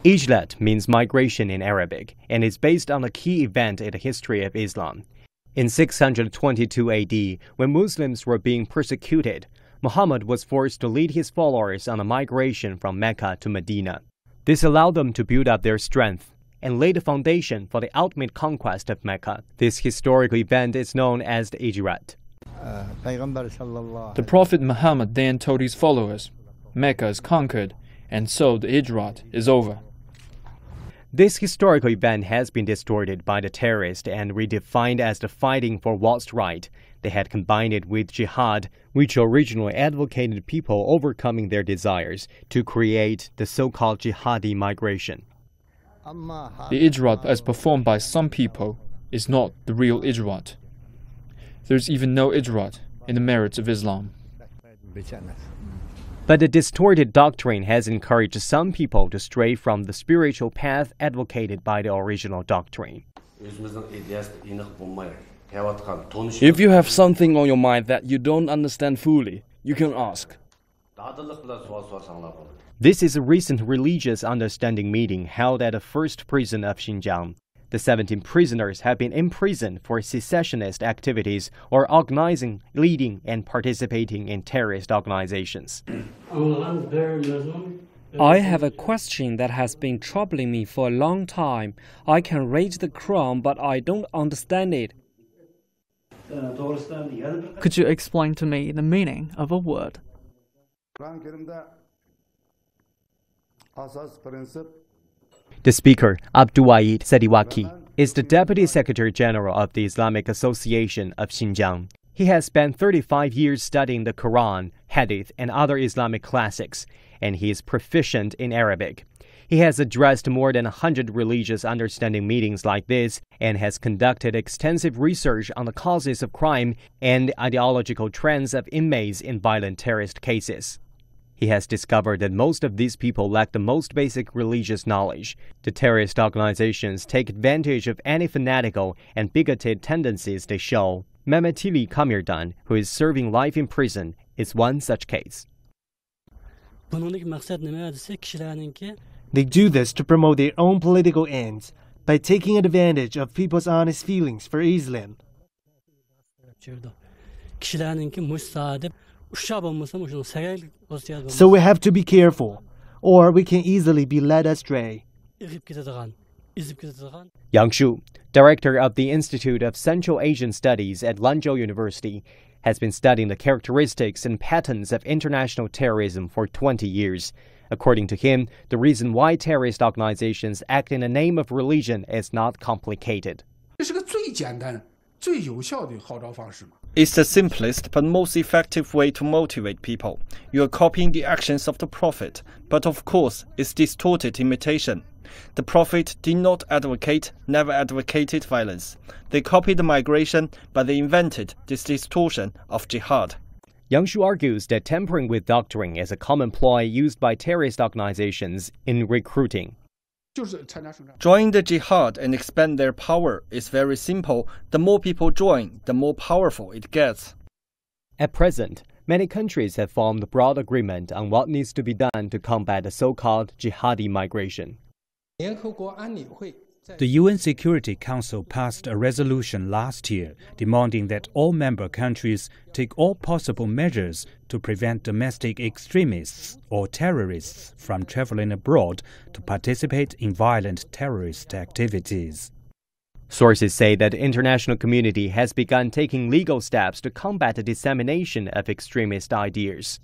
Ijlat means migration in Arabic and is based on a key event in the history of Islam. In 622 AD, when Muslims were being persecuted, Muhammad was forced to lead his followers on a migration from Mecca to Medina. This allowed them to build up their strength and lay the foundation for the ultimate conquest of Mecca. This historical event is known as the Ijrat. The Prophet Muhammad then told his followers, Mecca is conquered, and so the Ijrat is over. This historical event has been distorted by the terrorists and redefined as the fighting for what's right. They had combined it with jihad, which originally advocated people overcoming their desires to create the so-called jihadi migration. The Ijrat as performed by some people is not the real Ijrat. There's even no Ijrat in the merits of Islam. But the distorted doctrine has encouraged some people to stray from the spiritual path advocated by the original doctrine. If you have something on your mind that you don't understand fully, you can ask. This is a recent religious understanding meeting held at the first prison of Xinjiang. The 17 prisoners have been imprisoned for secessionist activities or organizing, leading, and participating in terrorist organizations. I have a question that has been troubling me for a long time. I can read the Quran, but I don't understand it. Could you explain to me the meaning of a word? The speaker, Abduwayit Seydiwaqi, is the Deputy Secretary General of the Islamic Association of Xinjiang. He has spent 35 years studying the Quran, Hadith, and other Islamic classics, and he is proficient in Arabic. He has addressed more than 100 religious understanding meetings like this and has conducted extensive research on the causes of crime and ideological trends of inmates in violent terrorist cases. He has discovered that most of these people lack the most basic religious knowledge. The terrorist organizations take advantage of any fanatical and bigoted tendencies they show. Mehmetili Kamirdan, who is serving life in prison, is one such case. They do this to promote their own political ends by taking advantage of people's honest feelings for Islam. So we have to be careful, or we can easily be led astray. Yang Shu, director of the Institute of Central Asian Studies at Lanzhou University, has been studying the characteristics and patterns of international terrorism for 20 years. According to him, the reason why terrorist organizations act in the name of religion is not complicated. It's the simplest but most effective way to motivate people. You are copying the actions of the Prophet, but of course, it's distorted imitation. The Prophet did not advocate, never advocated violence. They copied the migration, but they invented this distortion of jihad. Yang Shu argues that tampering with doctrine is a common ploy used by terrorist organizations in recruiting. Join the jihad and expand their power is very simple. The more people join, the more powerful it gets. At present, many countries have formed broad agreement on what needs to be done to combat the so-called jihadi migration. The UN Security Council passed a resolution last year demanding that all member countries take all possible measures to prevent domestic extremists or terrorists from traveling abroad to participate in violent terrorist activities. Sources say that the international community has begun taking legal steps to combat the dissemination of extremist ideas.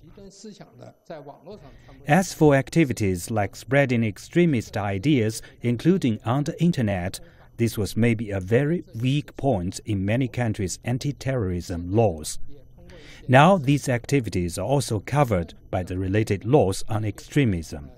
As for activities like spreading extremist ideas, including on the internet, this was maybe a very weak point in many countries' anti-terrorism laws. Now these activities are also covered by the related laws on extremism.